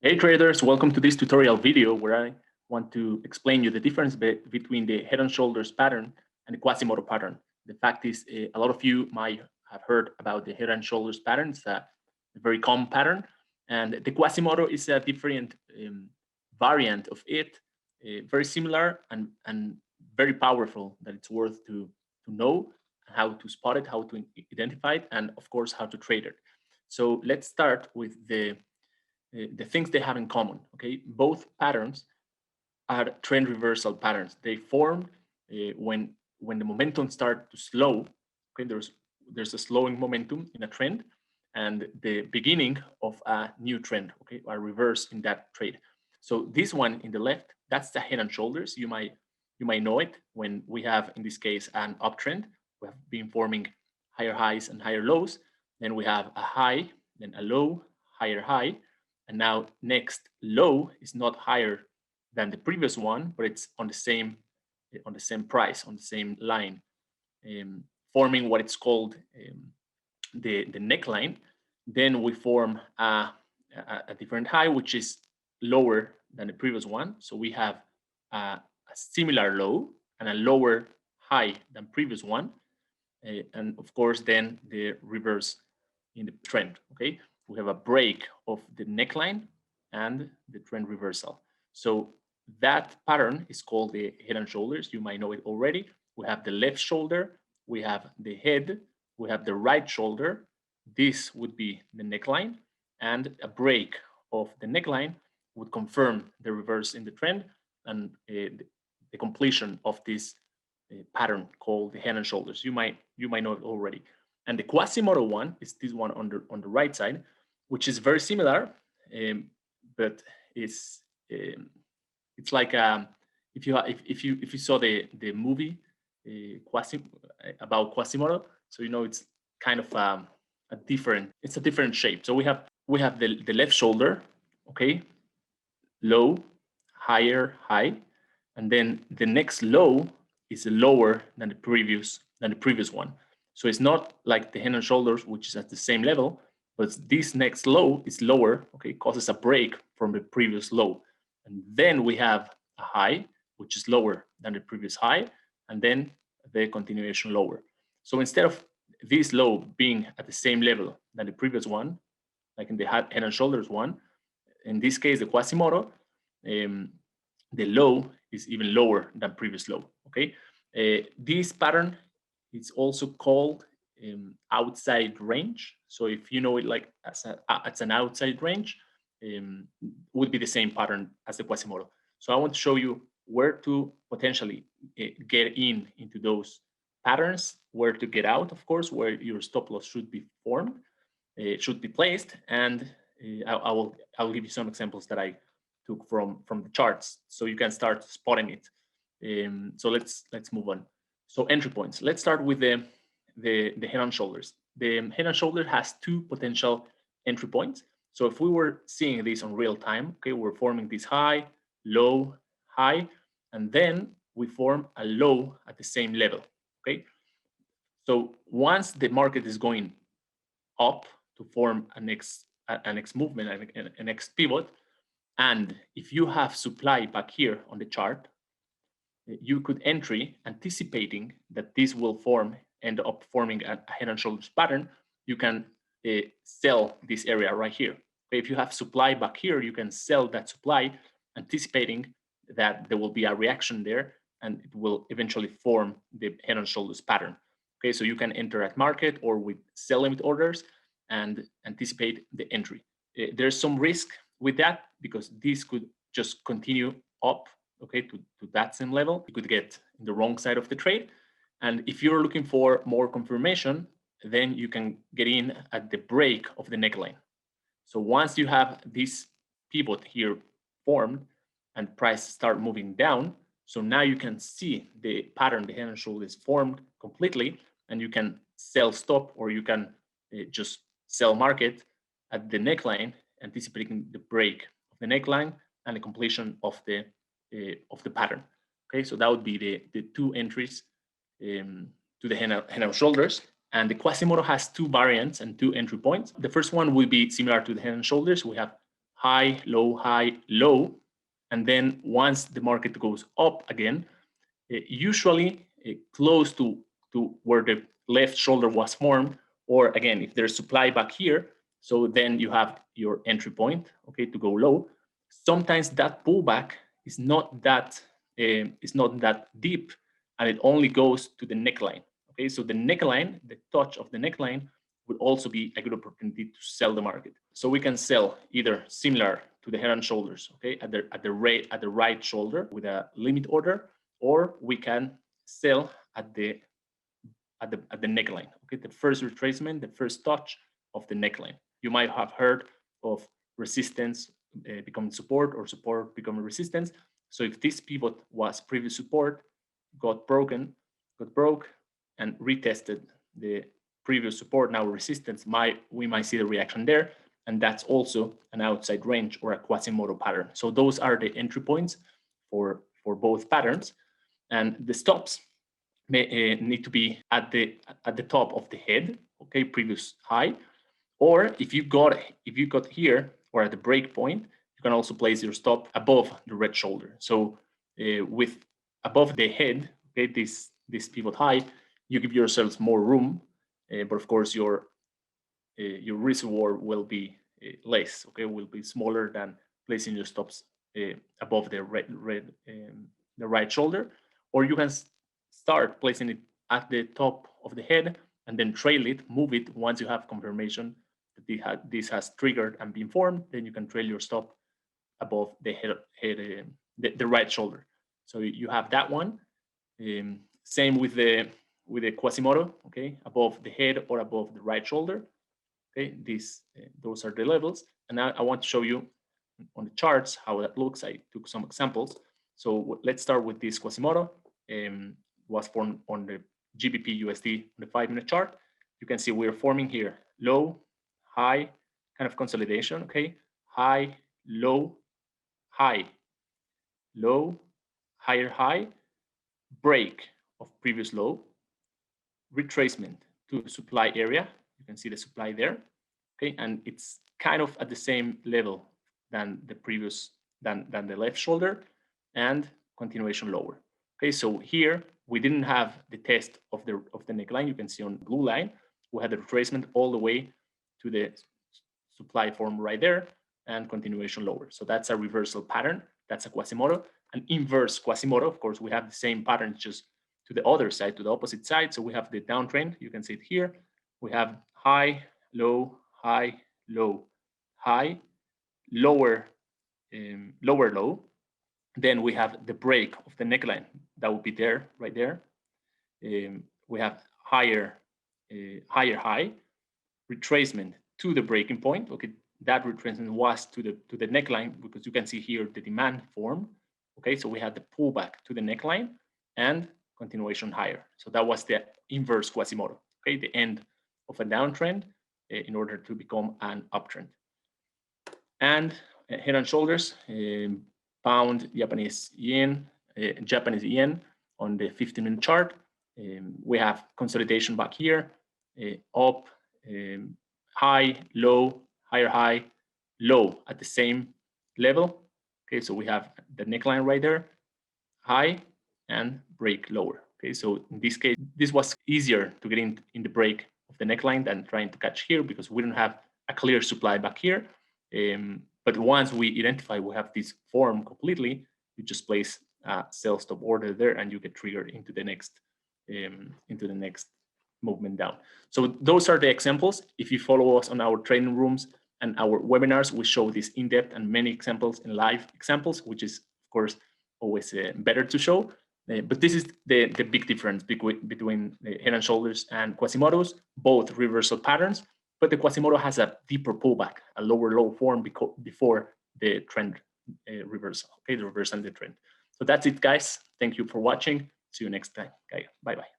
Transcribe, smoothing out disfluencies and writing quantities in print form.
Hey traders, welcome to this tutorial video where I want to explain you the difference between the head and shoulders pattern and the Quasimodo pattern. The fact is, a lot of you might have heard about the head and shoulders pattern. It's a very common pattern, and the Quasimodo is a different variant of it, very similar and very powerful, that it's worth to know how to spot it, how to identify it, and of course how to trade it. So let's start with the things they have in common. Okay, both patterns are trend reversal patterns. They form when the momentum starts to slow. Okay, there's a slowing momentum in a trend and the beginning of a new trend. Okay, a reverse in that trade. So this one in the left, that's the head and shoulders. You might know it when we have, in this case, an uptrend. We have been forming higher highs and higher lows. Then we have a high, then a low, higher high, and now next low is not higher than the previous one, but it's on the same price, on the same line, forming what it's called the neckline. Then we form a different high, which is lower than the previous one. So we have a similar low and a lower high than previous one. And of course, then the reverse in the trend. Okay, we have a break of the neckline and the trend reversal. So that pattern is called the head and shoulders. You might know it already. We have the left shoulder, we have the head, we have the right shoulder. This would be the neckline, and a break of the neckline would confirm the reverse in the trend and the completion of this pattern called the head and shoulders. You might know it already. And the Quasimodo one is this one on the right side, which is very similar, but it's like if you saw the movie about Quasimodo, so you know it's kind of a different shape. So we have the left shoulder, okay, low, higher, high, and then the next low is lower than the previous one. So it's not like the head and shoulders, which is at the same level, but this next low is lower, okay, causes a break from the previous low. And then we have a high, which is lower than the previous high, and then the continuation lower. So instead of this low being at the same level than the previous one, like in the head and shoulders one, in this case, the Quasimodo, the low is even lower than previous low, okay? This pattern is also called outside range. So if you know it like as an outside range, would be the same pattern as the Quasimodo. So I want to show you where to potentially get into those patterns, where to get out, of course, where your stop loss should be formed, should be placed, and I'll give you some examples that I took from the charts, so you can start spotting it. So let's move on. So entry points. Let's start with the head and shoulders. The head and shoulder has two potential entry points. So if we were seeing this on real time, okay, we're forming this high, low, high, and then we form a low at the same level. Okay. So once the market is going up to form a next movement, a next pivot, and if you have supply back here on the chart, you could entry anticipating that this will end up forming a head and shoulders pattern. You can sell this area right here. Okay, if you have supply back here, you can sell that supply, anticipating that there will be a reaction there and it will eventually form the head and shoulders pattern. Okay, so you can enter at market or with sell limit orders and anticipate the entry. There's some risk with that because this could just continue up, okay, to that same level. You could get in the wrong side of the trade. And if you're looking for more confirmation, then you can get in at the break of the neckline. So once you have this pivot here formed and price start moving down, so now you can see the pattern, the head and shoulders formed completely, and you can sell stop or you can just sell market at the neckline, anticipating the break of the neckline and the completion of the pattern. Okay, so that would be the two entries to the head and shoulders. And the Quasimodo has two variants and two entry points. The first one will be similar to the Head and Shoulders. We have high, low. And then once the market goes up again, usually close to where the left shoulder was formed, or again, if there's supply back here, so then you have your entry point, okay, to go low. Sometimes that pullback is not that deep, and it only goes to the neckline. Okay, so the neckline, the touch of the neckline, would also be a good opportunity to sell the market. So we can sell either similar to the Head and Shoulders, okay, at the right shoulder with a limit order, or we can sell at the neckline, okay, the first retracement, the first touch of the neckline. You might have heard of resistance becoming support, or support becoming resistance. So if this pivot was previous support, got broke and retested the previous support, now resistance, we might see the reaction there, and that's also an outside range or a Quasimodo pattern. So those are the entry points for both patterns, and the stops may need to be at the top of the head, okay, previous high, or if you got here or at the break point, you can also place your stop above the red shoulder. So with above the head, okay, this pivot high, you give yourselves more room, but of course your reservoir will be less, okay, will be smaller than placing your stops above the right shoulder, or you can start placing it at the top of the head and then trail it, move it once you have confirmation that this has triggered and been formed. Then you can trail your stop above the head, the right shoulder. So you have that one. Same with the Quasimodo, okay, above the head or above the right shoulder. Okay, those are the levels. And now I want to show you on the charts how that looks. I took some examples. So let's start with this Quasimodo. Was formed on the GBP USD on the 5-minute chart. You can see we're forming here low, high, kind of consolidation, okay? High, low, higher high, break of previous low, retracement to supply area. You can see the supply there, okay? And it's kind of at the same level than the previous, than the left shoulder, and continuation lower. Okay, so here we didn't have the test of the neckline. You can see on the blue line, we had the retracement all the way to the supply form right there, and continuation lower. So that's a reversal pattern. That's a Quasimodo. An inverse Quasimodo, of course, we have the same pattern, just to the other side, to the opposite side. So we have the downtrend. You can see it here. We have high, low, high, low, high, lower, low. Then we have the break of the neckline. That would be there, right there. We have higher high, retracement to the breaking point. Okay, that retracement was to the neckline, because you can see here the demand form. Okay, so we had the pullback to the neckline and continuation higher. So that was the inverse Quasimodo. Okay, the end of a downtrend in order to become an uptrend. And Head and Shoulders, pound, Japanese yen on the 15-minute chart. We have consolidation back here, up, high, low, higher high, low at the same level. Okay, so we have the neckline right there, high and break lower. Okay, so in this case, this was easier to get in the break of the neckline than trying to catch here, because we don't have a clear supply back here. But once we identify we have this form completely, you just place a sell stop order there, and you get triggered into the next movement down. So those are the examples. If you follow us on our training rooms and our webinars, we show this in depth and many examples in live examples, which is of course always better to show. But this is the big difference between Head and Shoulders and Quasimodos, both reversal patterns. But the Quasimodo has a deeper pullback, a lower low form before the trend reversal, okay, the reversal and the trend. So that's it, guys. Thank you for watching. See you next time. Okay, bye-bye.